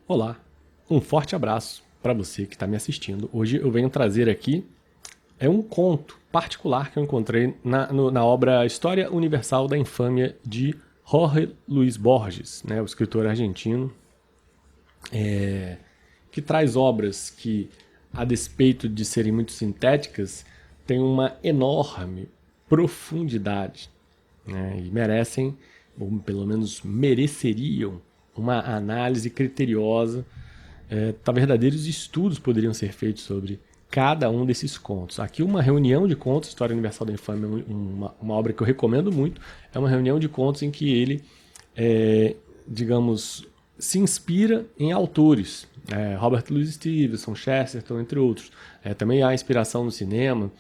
Olá, um forte abraço para você que está me assistindo. Hoje eu venho trazer aqui um conto particular que eu encontrei na obra História Universal da Infâmia de Jorge Luis Borges, né, o escritor argentino, que traz obras que, a despeito de serem muito sintéticas, têm uma enorme profundidade, né, e merecem, ou pelo menos mereceriam, uma análise criteriosa. Verdadeiros estudos poderiam ser feitos sobre cada um desses contos. Aqui uma reunião de contos, História Universal da Infâmia, uma obra que eu recomendo muito, é uma reunião de contos em que ele, digamos, se inspira em autores, Robert Louis Stevenson, Chesterton, entre outros. Também há inspiração no cinema.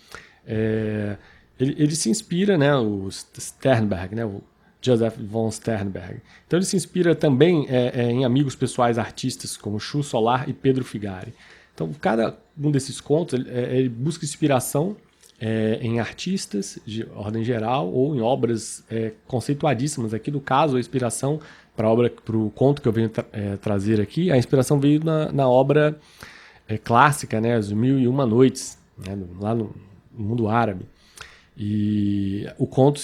Ele se inspira, né, o Sternberg, né, o Joseph von Sternberg. Então ele se inspira também em amigos pessoais artistas como Chu Solar e Pedro Figari. Então cada um desses contos ele busca inspiração em artistas de ordem geral ou em obras conceituadíssimas. Aqui no caso a inspiração para o conto que eu venho trazer aqui, a inspiração veio na obra clássica, né, As Mil e Uma Noites, né, lá no mundo árabe. E o conto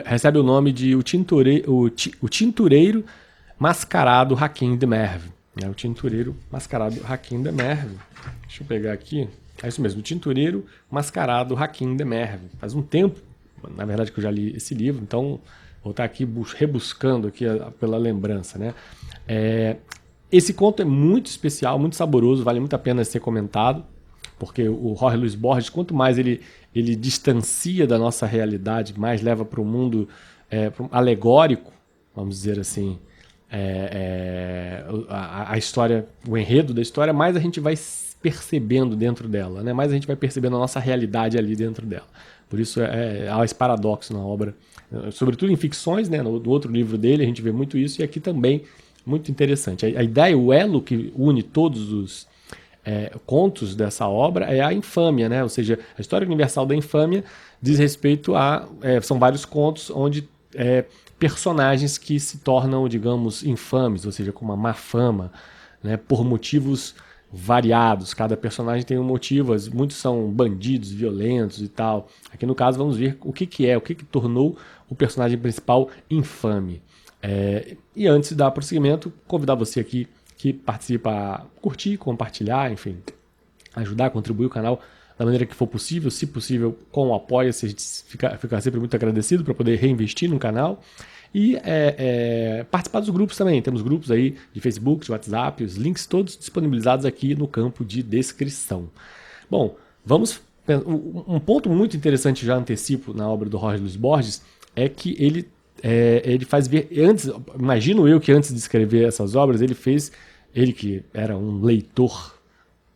recebe o nome de O Tintureiro Mascarado Hakim de Merve. O Tintureiro Mascarado Hakim de Merve. Deixa eu pegar aqui. É isso mesmo, O Tintureiro Mascarado Hakim de Merve. Faz um tempo, na verdade, que eu já li esse livro, então vou estar aqui rebuscando aqui pela lembrança, né? Esse conto é muito especial, muito saboroso, vale muito a pena ser comentado, porque o Jorge Luis Borges, quanto mais ele distancia da nossa realidade, mais leva para o mundo alegórico, vamos dizer assim, a história, o enredo da história, mais a gente vai percebendo dentro dela, né? Mais a gente vai percebendo a nossa realidade ali dentro dela. Por isso há esse paradoxo na obra, sobretudo em ficções, né? No outro livro dele a gente vê muito isso, e aqui também muito interessante. A ideia, o elo que une todos os contos dessa obra é a infâmia, né? Ou seja, a História Universal da Infâmia diz respeito são vários contos onde personagens que se tornam, digamos, infames, ou seja, com uma má fama, né, por motivos variados. Cada personagem tem um motivo, muitos são bandidos, violentos e tal. Aqui no caso vamos ver o que tornou o personagem principal infame. E antes de dar prosseguimento, convidar você aqui que participa a curtir, compartilhar, enfim, ajudar, contribuir o canal da maneira que for possível, se possível com o apoia-se, a gente fica sempre muito agradecido para poder reinvestir no canal. E participar dos grupos também, temos grupos aí de Facebook, de WhatsApp, os links todos disponibilizados aqui no campo de descrição. Bom, um ponto muito interessante, já antecipo, na obra do Jorge Luis Borges, é que ele faz ver, imagino eu que antes de escrever essas obras, ele que era um leitor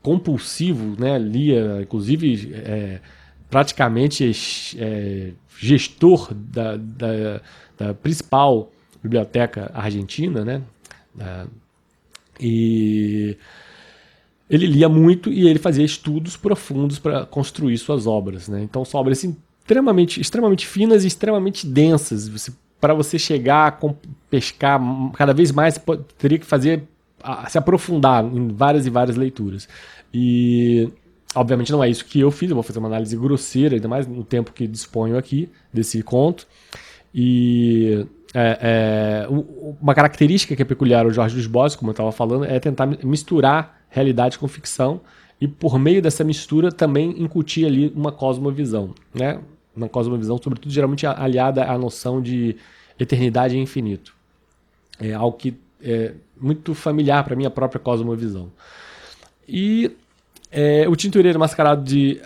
compulsivo, né, lia, inclusive, praticamente gestor da principal biblioteca argentina, né, e ele lia muito e ele fazia estudos profundos para construir suas obras, né? Então são obras assim, extremamente finas e extremamente densas. Para você chegar a pescar cada vez mais, você teria que se aprofundar em várias e várias leituras. E, obviamente, não é isso que eu fiz. Eu vou fazer uma análise grosseira, ainda mais no tempo que disponho aqui, desse conto. E uma característica que é peculiar ao Jorge Luis Borges, como eu estava falando, é tentar misturar realidade com ficção e, por meio dessa mistura, também incutir ali uma cosmovisão, né? Uma cosmovisão, sobretudo, geralmente aliada à noção de eternidade e infinito. É algo que é muito familiar para a minha própria cosmovisão. E o Tintureiro Mascarado de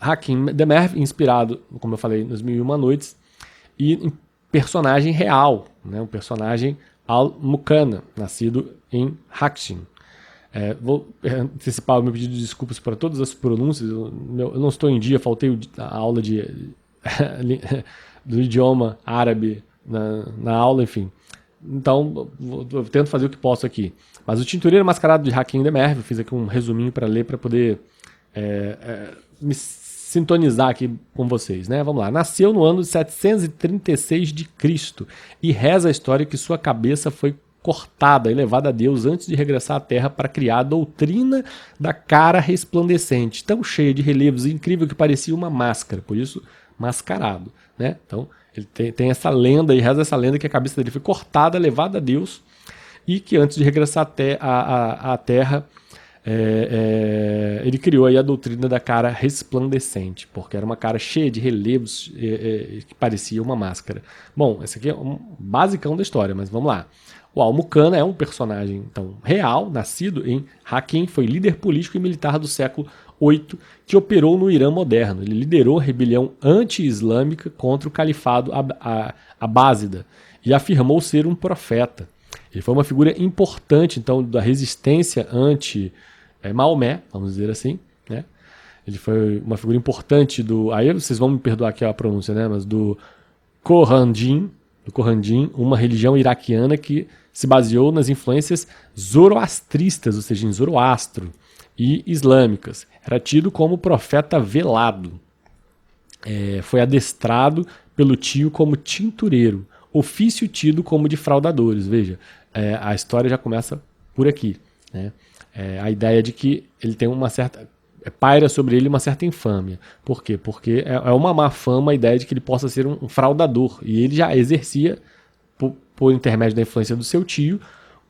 Hakim de Merve, inspirado, como eu falei, nas Mil e Uma Noites, e em personagem real, né? Um personagem Al-Muqanna, nascido em Hakshin. Vou antecipar o meu pedido de desculpas para todas as pronúncias. Eu não estou em dia, faltei a aula do idioma árabe na aula, enfim. Então, eu tento fazer o que posso aqui. Mas o Tintureiro Mascarado de Hakim de Merve, fiz aqui um resuminho para ler, para poder me sintonizar aqui com vocês, né? Vamos lá. Nasceu no ano de 736 de Cristo e reza a história que sua cabeça foi cortada e levada a Deus antes de regressar à Terra para criar a doutrina da cara resplandecente, tão cheia de relevos e incrível que parecia uma máscara, por isso mascarado, né? Então ele tem essa lenda e reza essa lenda que a cabeça dele foi cortada, levada a Deus e que antes de regressar à Terra ele criou aí a doutrina da cara resplandecente, porque era uma cara cheia de relevos que parecia uma máscara. Bom, esse aqui é um basicão da história, mas vamos lá. O Al-Muqanna é um personagem então, real, nascido em Hakim, foi líder político e militar do século VIII, que operou no Irã moderno. Ele liderou a rebelião anti-islâmica contra o califado abásida e afirmou ser um profeta. Ele foi uma figura importante então, da resistência anti-Maomé, vamos dizer assim, né? Ele foi uma figura importante aí vocês vão me perdoar aqui a pronúncia, né? Mas do Khorandin, uma religião iraquiana que se baseou nas influências zoroastristas, ou seja, em Zoroastro, e islâmicas. Era tido como profeta velado. Foi adestrado pelo tio como tintureiro, ofício tido como de fraudadores. Veja, a história já começa por aqui, né? A ideia de que ele tem uma certa... paira sobre ele uma certa infâmia. Por quê? Porque é uma má fama a ideia de que ele possa ser um fraudador. E ele já exercia, por intermédio da influência do seu tio,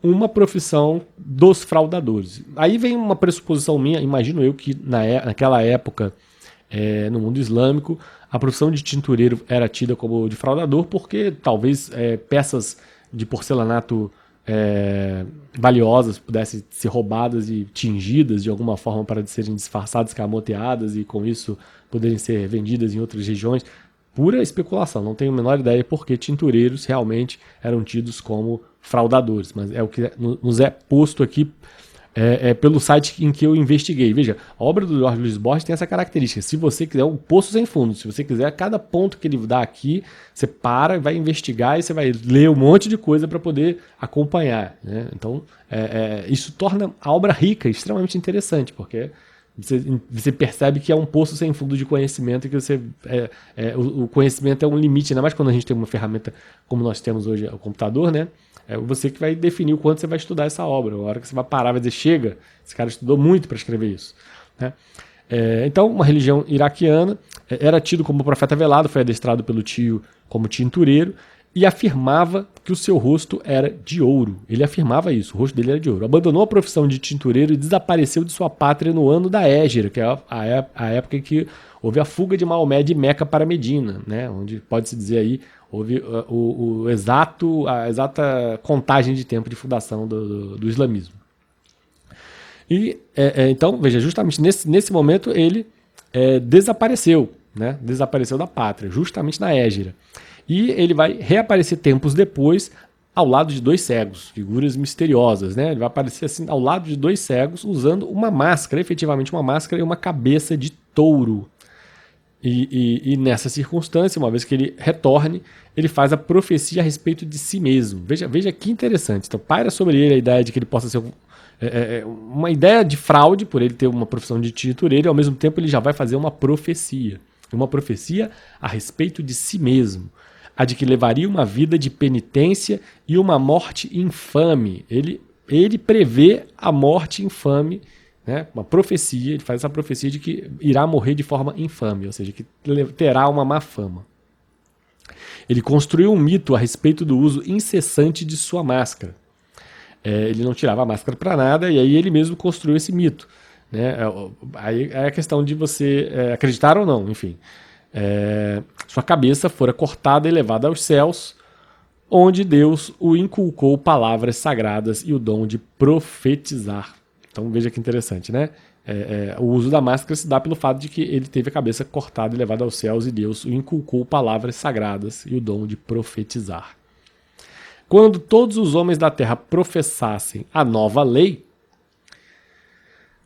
uma profissão dos fraudadores. Aí vem uma pressuposição minha, imagino eu que naquela época, no mundo islâmico, a profissão de tintureiro era tida como de fraudador, porque talvez peças de porcelanato valiosas pudessem ser roubadas e tingidas de alguma forma para serem disfarçadas, escamoteadas e com isso poderem ser vendidas em outras regiões. Pura especulação, não tenho a menor ideia por que tintureiros realmente eram tidos como fraudadores, mas é o que nos é posto aqui pelo site em que eu investiguei. Veja, a obra do Jorge Luiz Borges tem essa característica. Se você quiser um poço sem fundo, se você quiser cada ponto que ele dá aqui, você para, vai investigar e você vai ler um monte de coisa para poder acompanhar, né? Então, isso torna a obra rica, extremamente interessante, porque você percebe que é um poço sem fundo de conhecimento e que o conhecimento é um limite, ainda mais quando a gente tem uma ferramenta como nós temos hoje, o computador, né? É você que vai definir o quanto você vai estudar essa obra. A hora que você vai parar, vai dizer, chega, esse cara estudou muito para escrever isso, né? Então, uma religião iraquiana, era tido como profeta velado, foi adestrado pelo tio como tintureiro e afirmava que o seu rosto era de ouro. Ele afirmava isso, o rosto dele era de ouro. Abandonou a profissão de tintureiro e desapareceu de sua pátria no ano da Hégira, que é a época em que houve a fuga de Maomé de Meca para Medina, né? Onde pode-se dizer aí houve a exata contagem de tempo de fundação do islamismo. E então, veja, justamente nesse momento ele desapareceu, né? Desapareceu da pátria, justamente na Hégira. E ele vai reaparecer tempos depois ao lado de dois cegos, figuras misteriosas, né? Ele vai aparecer assim ao lado de dois cegos usando uma máscara, efetivamente uma máscara e uma cabeça de touro. E nessa circunstância, uma vez que ele retorne, ele faz a profecia a respeito de si mesmo. Veja que interessante. Então, paira sobre ele a ideia de que ele possa ser uma ideia de fraude, por ele ter uma profissão de tintureiro, e ao mesmo tempo ele já vai fazer uma profecia a respeito de si mesmo, a de que levaria uma vida de penitência e uma morte infame. Ele prevê a morte infame, né? Uma profecia, ele faz essa profecia de que irá morrer de forma infame, ou seja, que terá uma má fama. Ele construiu um mito a respeito do uso incessante de sua máscara. Ele não tirava a máscara para nada e aí ele mesmo construiu esse mito, né? Aí é a questão de você acreditar ou não, enfim. Sua cabeça fora cortada e levada aos céus, onde Deus o inculcou palavras sagradas e o dom de profetizar. Então veja que interessante, né? O uso da máscara se dá pelo fato de que ele teve a cabeça cortada e levada aos céus e Deus o inculcou palavras sagradas e o dom de profetizar. Quando todos os homens da terra professassem a nova lei,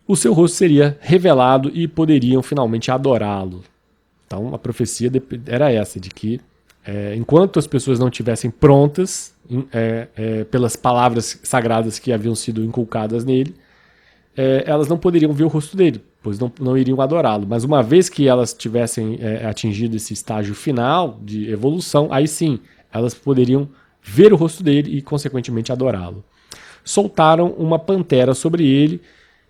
o seu rosto seria revelado e poderiam finalmente adorá-lo. Então a profecia era essa, de que enquanto as pessoas não estivessem prontas pelas palavras sagradas que haviam sido inculcadas nele, elas não poderiam ver o rosto dele, pois não iriam adorá-lo. Mas uma vez que elas tivessem atingido esse estágio final de evolução, aí sim, elas poderiam ver o rosto dele e, consequentemente, adorá-lo. Soltaram uma pantera sobre ele,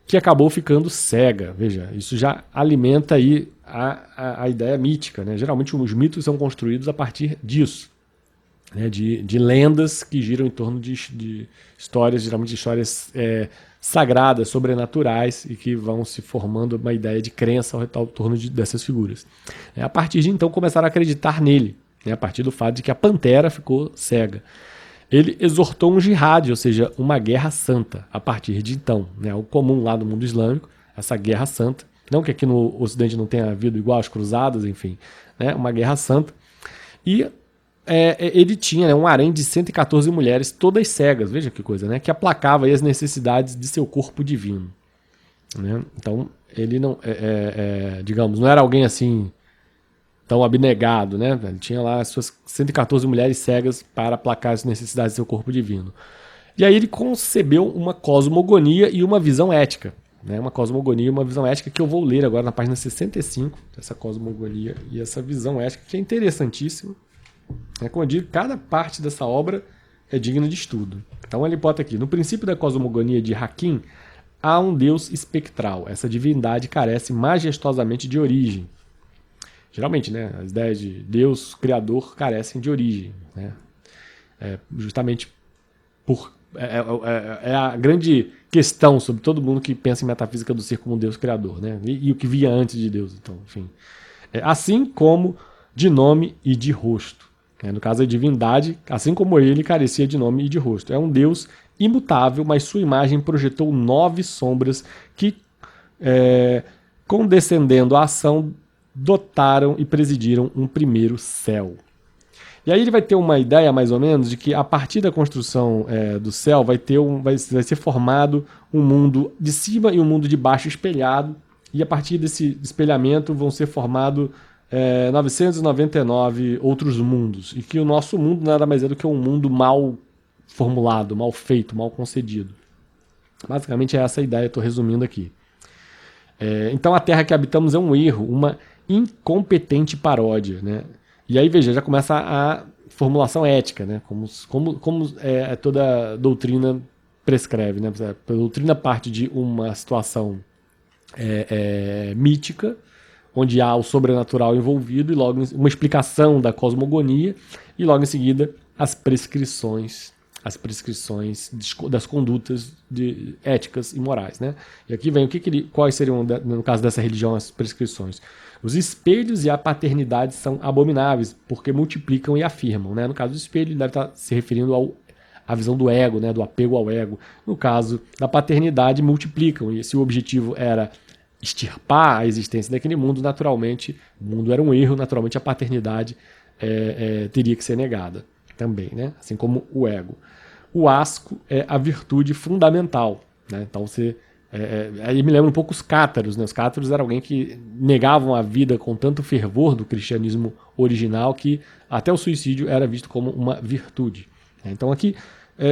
que acabou ficando cega. Veja, isso já alimenta aí a ideia mítica, né? Geralmente os mitos são construídos a partir disso, né? De lendas que giram em torno de histórias, geralmente histórias sagradas, sobrenaturais, e que vão se formando uma ideia de crença ao torno dessas figuras. A partir de então começaram a acreditar nele, né? A partir do fato de que a pantera ficou cega. Ele exortou um jihad, ou seja, uma guerra santa, a partir de então. Né? O comum lá no mundo islâmico, essa guerra santa. Não que aqui no Ocidente não tenha havido igual as cruzadas, enfim. Né? Uma guerra santa. E ele tinha, né, um harém de 114 mulheres, todas cegas, veja que coisa, né? Que aplacava aí as necessidades de seu corpo divino. Né? Então, ele não, digamos, não era alguém assim tão abnegado, né? Ele tinha lá as suas 114 mulheres cegas para aplacar as necessidades do seu corpo divino. E aí ele concebeu uma cosmogonia e uma visão ética. Né? Uma cosmogonia e uma visão ética que eu vou ler agora na página 65, essa cosmogonia e essa visão ética, que é interessantíssima. Como eu digo, cada parte dessa obra é digna de estudo. Então ele bota aqui, no princípio da cosmogonia de Hakim, há um Deus espectral. Essa divindade carece majestosamente de origem. Geralmente, né, as ideias de Deus, Criador, carecem de origem. Né? Justamente por... É a grande questão sobre todo mundo que pensa em metafísica do ser como Deus Criador. Né? E o que via antes de Deus. Então, enfim. Assim como de nome e de rosto. No caso, a divindade, assim como ele, carecia de nome e de rosto. É um Deus imutável, mas sua imagem projetou 9 sombras que, condescendendo à ação, dotaram e presidiram um primeiro céu. E aí ele vai ter uma ideia, mais ou menos, de que a partir da construção do céu vai ser formado um mundo de cima e um mundo de baixo espelhado, e a partir desse espelhamento vão ser formados 999 outros mundos, e que o nosso mundo nada mais é do que um mundo mal formulado, mal feito, mal concedido. Basicamente é essa a ideia, estou resumindo aqui. Então a Terra que habitamos é um erro, uma incompetente paródia, né? E aí, veja, já começa a formulação ética, né? Como toda doutrina prescreve, né? A doutrina parte de uma situação mítica, onde há o sobrenatural envolvido, e logo uma explicação da cosmogonia, e logo em seguida as prescrições das condutas éticas e morais. Né? E aqui vem quais seriam, no caso dessa religião, as prescrições. Os espelhos e a paternidade são abomináveis, porque multiplicam e afirmam. Né? No caso do espelho, ele deve estar se referindo à visão do ego, né? Do apego ao ego. No caso da paternidade, multiplicam, e se o objetivo era extirpar a existência daquele mundo, naturalmente, o mundo era um erro, naturalmente a paternidade teria que ser negada também, né? Assim como o ego. O asco é a virtude fundamental, né? Então aí me lembra um pouco os cátaros, né? Os cátaros eram alguém que negavam a vida com tanto fervor do cristianismo original que até o suicídio era visto como uma virtude. Então aqui,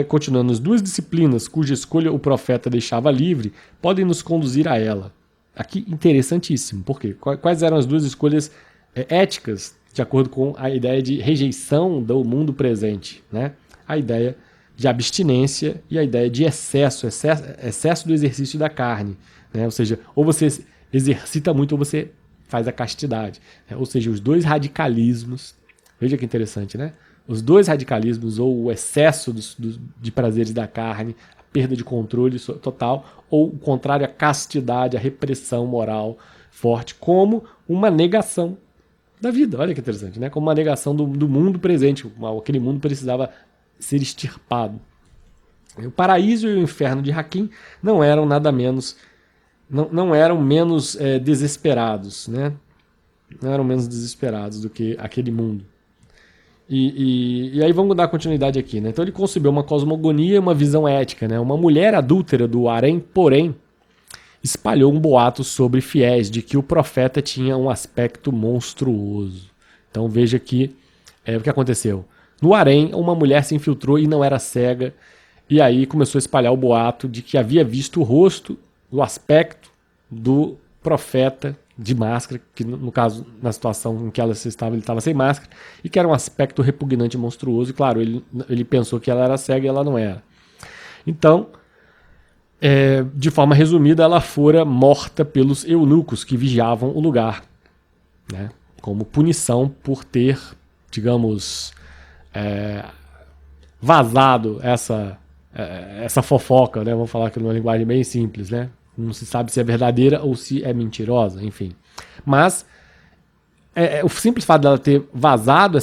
continuando, as duas disciplinas cuja escolha o profeta deixava livre podem nos conduzir a ela. Aqui, interessantíssimo. Por quê? Quais eram as duas escolhas éticas de acordo com a ideia de rejeição do mundo presente? Né? A ideia de abstinência e a ideia de excesso do exercício da carne. Né? Ou seja, ou você exercita muito ou você faz a castidade. Né? Ou seja, os dois radicalismos, veja que interessante, né? Os dois radicalismos, ou o excesso de prazeres da carne, perda de controle total, ou o contrário, a castidade, a repressão moral forte, como uma negação da vida. Olha que interessante, né? Como uma negação do mundo presente. Aquele mundo precisava ser extirpado. O paraíso e o inferno de Hakim não eram nada menos, não eram menos desesperados, né? Não eram menos desesperados do que aquele mundo. E aí vamos dar continuidade aqui, né? Então ele concebeu uma cosmogonia e uma visão ética, né? Uma mulher adúltera do harém, porém, espalhou um boato sobre fiéis de que o profeta tinha um aspecto monstruoso. Então veja aqui o que aconteceu. No harém, uma mulher se infiltrou e não era cega, e aí começou a espalhar o boato de que havia visto o rosto, o aspecto do profeta de máscara, que no caso, na situação em que ela estava, ele estava sem máscara, e que era um aspecto repugnante e monstruoso, e claro, ele pensou que ela era cega e ela não era. Então, de forma resumida, ela fora morta pelos eunucos que vigiavam o lugar, né, como punição por ter, digamos, vazado essa fofoca, né? Vamos falar aqui numa linguagem bem simples, né? Não se sabe se é verdadeira ou se é mentirosa, enfim. Mas o simples fato dela ter vazado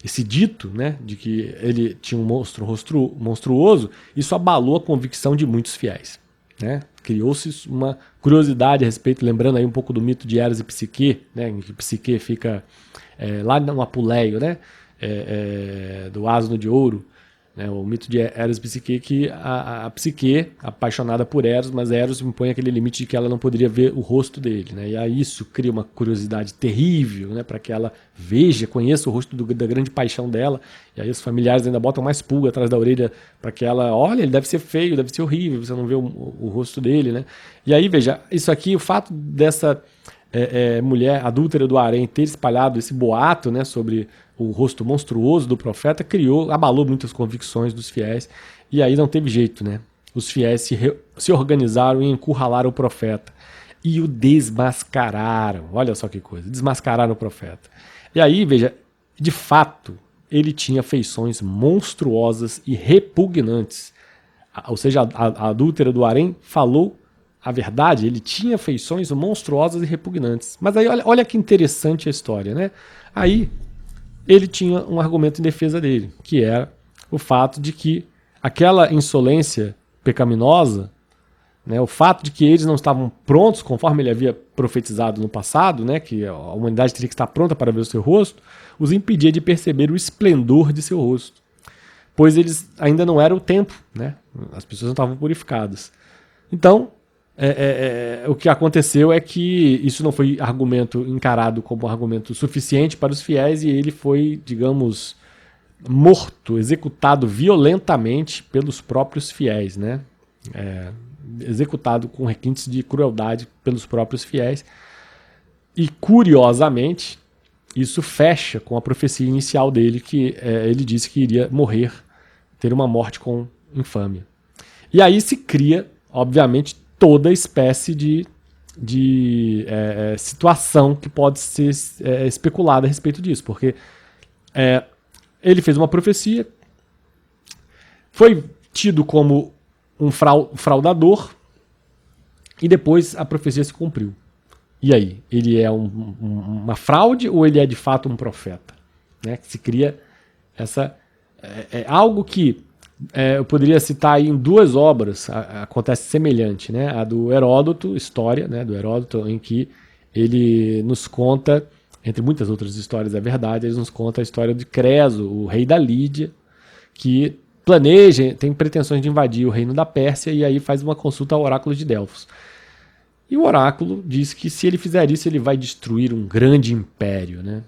esse dito, né, de que ele tinha um monstro monstruoso, isso abalou a convicção de muitos fiéis, né? Criou-se uma curiosidade a respeito, lembrando aí um pouco do mito de Eros e Psique, né, em que Psique fica lá no Apuleio, né, do asno de ouro, né, o mito de Eros e Psique, que a Psique, apaixonada por Eros, mas Eros impõe aquele limite de que ela não poderia ver o rosto dele, né, e aí isso cria uma curiosidade terrível, né, para que ela veja, conheça o rosto da grande paixão dela, e aí os familiares ainda botam mais pulga atrás da orelha para que ela, olha, ele deve ser feio, deve ser horrível, você não vê o rosto dele, né, e aí veja, isso aqui, o fato dessa mulher adúltera do harém ter espalhado esse boato, né, sobre o rosto monstruoso do profeta, abalou muitas convicções dos fiéis, e aí não teve jeito, né? Os fiéis se organizaram e encurralaram o profeta e o desmascararam. Olha só que coisa, desmascararam o profeta. E aí, veja, de fato, ele tinha feições monstruosas e repugnantes. Ou seja, a adúltera do harém falou a verdade, ele tinha feições monstruosas e repugnantes. Mas aí, olha que interessante a história, né? Aí, ele tinha um argumento em defesa dele, que era o fato de que aquela insolência pecaminosa, né, o fato de que eles não estavam prontos, conforme ele havia profetizado no passado, né, que a humanidade teria que estar pronta para ver o seu rosto, os impedia de perceber o esplendor de seu rosto, pois eles ainda não era o tempo, né, as pessoas não estavam purificadas. Então, o que aconteceu é que isso não foi argumento encarado como argumento suficiente para os fiéis e ele foi, digamos, morto, executado violentamente pelos próprios fiéis, né? Executado com requintes de crueldade pelos próprios fiéis. E, curiosamente, isso fecha com a profecia inicial dele, que ele disse que iria morrer, ter uma morte com infâmia. E aí se cria, obviamente, toda espécie de situação que pode ser especulada a respeito disso, porque ele fez uma profecia, foi tido como um fraudador e depois a profecia se cumpriu. E aí, ele é uma fraude ou ele é de fato um profeta? Né? Se cria algo que eu poderia citar aí em duas obras, acontece semelhante, né? A do Heródoto, história, né? Do Heródoto, em que ele nos conta, entre muitas outras histórias, é verdade, ele nos conta a história de Creso, o rei da Lídia, que planeja, tem pretensões de invadir o reino da Pérsia e aí faz uma consulta ao oráculo de Delfos. E o oráculo diz que se ele fizer isso, ele vai destruir um grande império, né?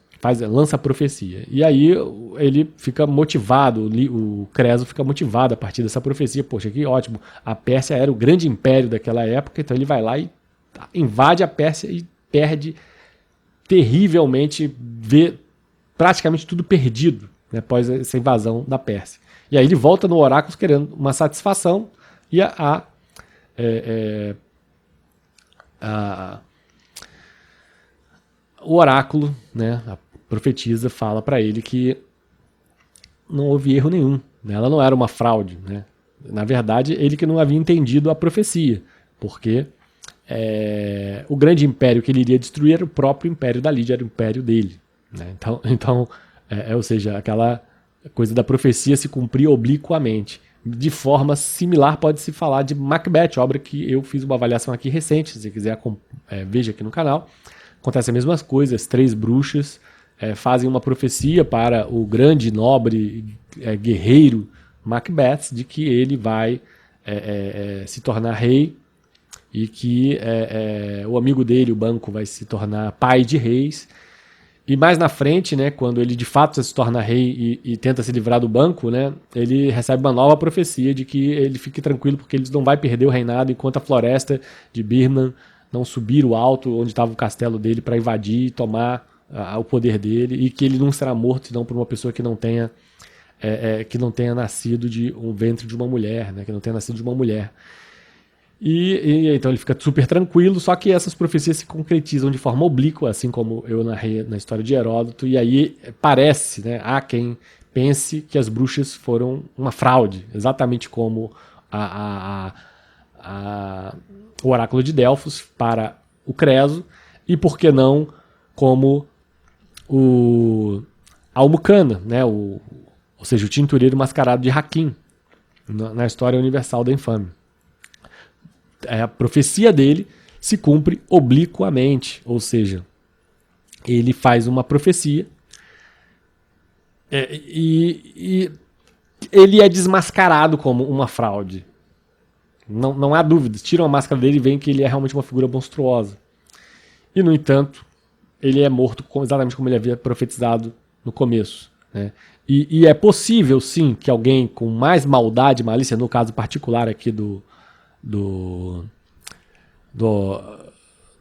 Lança a profecia. E aí ele fica motivado, o Creso fica motivado a partir dessa profecia. Poxa, que ótimo, a Pérsia era o grande império daquela época, então ele vai lá e invade a Pérsia e perde terrivelmente, vê praticamente tudo perdido, né, após essa invasão da Pérsia. E aí ele volta no oráculo querendo uma satisfação e o oráculo, né, a profetisa fala para ele que não houve erro nenhum, né, ela não era uma fraude, né, na verdade ele que não havia entendido a profecia, porque o grande império que ele iria destruir era o próprio império da Lídia, era o império dele, né, então ou seja, aquela coisa da profecia se cumprir obliquamente. De forma similar pode-se falar de Macbeth, obra que eu fiz uma avaliação aqui recente, se você quiser veja aqui no canal. Acontece a mesma coisa, as três bruxas fazem uma profecia para o grande, nobre, guerreiro Macbeth, de que ele vai se tornar rei e que o amigo dele, o Banco, vai se tornar pai de reis E mais na frente, né, quando ele de fato se torna rei e tenta se livrar do banco, né, ele recebe uma nova profecia de que ele fique tranquilo porque ele não vai perder o reinado enquanto a floresta de Birman não subir o alto onde estava o castelo dele para invadir e tomar o poder dele, e que ele não será morto senão por uma pessoa que não tenha nascido de um ventre de uma mulher, né, que não tenha nascido de uma mulher. E então ele fica super tranquilo, só que essas profecias se concretizam de forma oblíqua, assim como eu narrei na história de Heródoto, e aí parece, né, há quem pense que as bruxas foram uma fraude, exatamente como o oráculo de Delfos para o Creso, e por que não como a Almucana, né, ou seja, o tintureiro mascarado de Hakim, na história universal da infame. A profecia dele se cumpre obliquamente, ou seja, ele faz uma profecia e ele é desmascarado como uma fraude. Não há dúvidas. Tiram a máscara dele e veem que ele é realmente uma figura monstruosa. E, no entanto, ele é morto exatamente como ele havia profetizado no começo, né? E é possível, sim, que alguém com mais maldade e malícia, no caso particular aqui do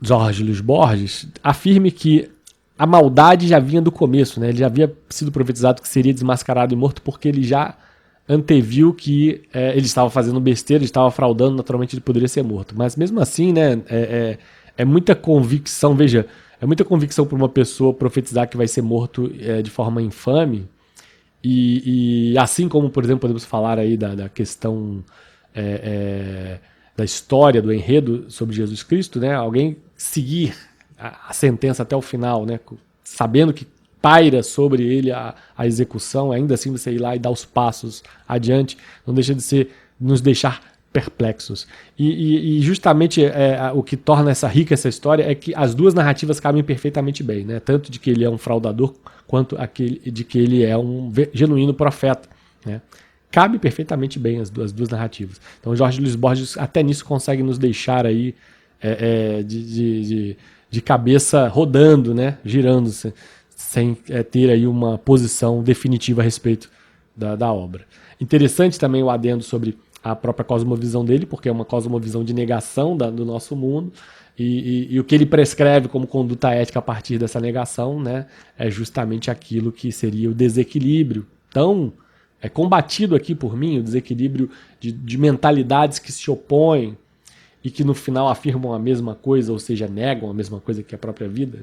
Jorge Luiz Borges, afirme que a maldade já vinha do começo, né? Ele já havia sido profetizado que seria desmascarado e morto porque ele já anteviu que ele estava fazendo besteira, ele estava fraudando, naturalmente ele poderia ser morto. Mas mesmo assim, né, é muita convicção, veja, é muita convicção para uma pessoa profetizar que vai ser morto de forma infame, e assim como, por exemplo, podemos falar aí da questão da história, do enredo sobre Jesus Cristo, né? Alguém seguir a sentença até o final, né? Sabendo que paira sobre ele a execução, ainda assim você ir lá e dar os passos adiante, não deixa de nos deixar perplexos. E justamente o que torna rica essa história é que as duas narrativas cabem perfeitamente bem, né? Tanto de que ele é um fraudador, quanto de que ele é um genuíno profeta, né? Cabe perfeitamente bem as duas narrativas. Então Jorge Luiz Borges até nisso consegue nos deixar aí de cabeça rodando, né? Girando, sem ter aí uma posição definitiva a respeito da obra. Interessante também o adendo sobre a própria cosmovisão dele, porque é uma cosmovisão de negação do nosso mundo, e o que ele prescreve como conduta ética a partir dessa negação, né, é justamente aquilo que seria o desequilíbrio tão combatido aqui por mim, o desequilíbrio de mentalidades que se opõem e que no final afirmam a mesma coisa, ou seja, negam a mesma coisa que a própria vida,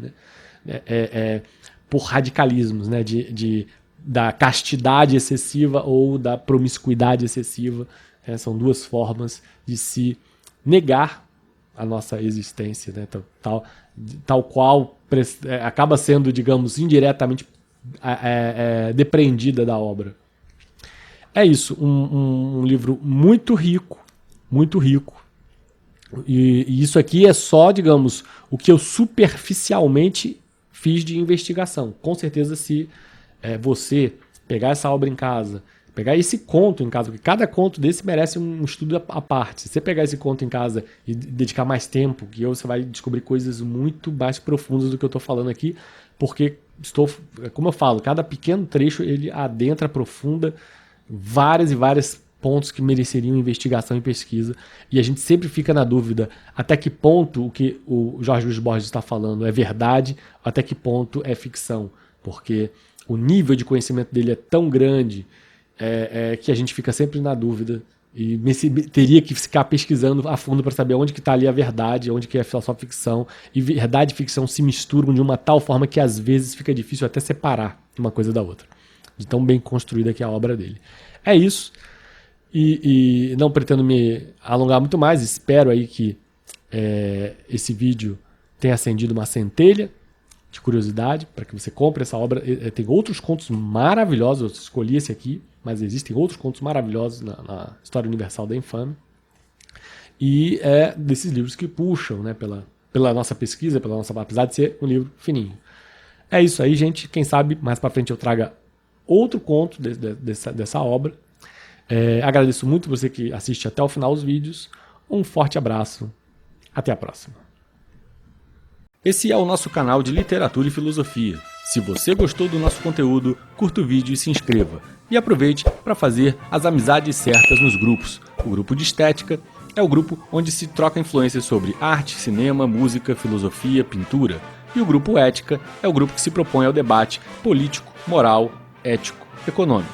né, por radicalismos, né, da castidade excessiva ou da promiscuidade excessiva. São duas formas de se negar a nossa existência, né, tal qual acaba sendo, digamos, indiretamente depreendida da obra. É isso, um livro muito rico, muito rico. E isso aqui é só, digamos, o que eu superficialmente fiz de investigação. Com certeza, se você pegar essa obra em casa, pegar esse conto em casa, porque cada conto desse merece um estudo à parte. Se você pegar esse conto em casa e dedicar mais tempo, que você vai descobrir coisas muito mais profundas do que eu estou falando aqui, porque como eu falo, cada pequeno trecho ele adentra, aprofunda várias e várias pontos que mereceriam investigação e pesquisa, e a gente sempre fica na dúvida até que ponto o que o Jorge Luiz Borges está falando é verdade, até que ponto é ficção, porque o nível de conhecimento dele é tão grande que a gente fica sempre na dúvida e teria que ficar pesquisando a fundo para saber onde que está ali a verdade, onde que é só ficção, e verdade e ficção se misturam de uma tal forma que às vezes fica difícil até separar uma coisa da outra, de tão bem construída que é a obra dele. É isso. E não pretendo me alongar muito mais, espero aí que esse vídeo tenha acendido uma centelha de curiosidade para que você compre essa obra. Tem outros contos maravilhosos, eu escolhi esse aqui, mas existem outros contos maravilhosos na história universal da infame. E é desses livros que puxam, né, pela nossa pesquisa, apesar de ser um livro fininho. É isso aí, gente. Quem sabe mais para frente eu traga outro conto dessa obra. Agradeço muito você que assiste até o final dos vídeos. Um forte abraço. Até a próxima. Esse é o nosso canal de literatura e filosofia. Se você gostou do nosso conteúdo, curta o vídeo e se inscreva. E aproveite para fazer as amizades certas nos grupos. O grupo de estética é o grupo onde se troca influências sobre arte, cinema, música, filosofia, pintura. E o grupo ética é o grupo que se propõe ao debate político, moral, ético, econômico.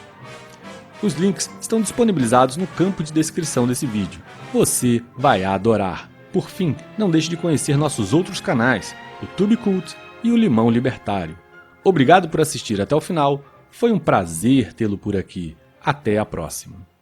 Os links estão disponibilizados no campo de descrição desse vídeo. Você vai adorar! Por fim, não deixe de conhecer nossos outros canais, o Tube Cult e o Limão Libertário. Obrigado por assistir até o final, foi um prazer tê-lo por aqui. Até a próxima!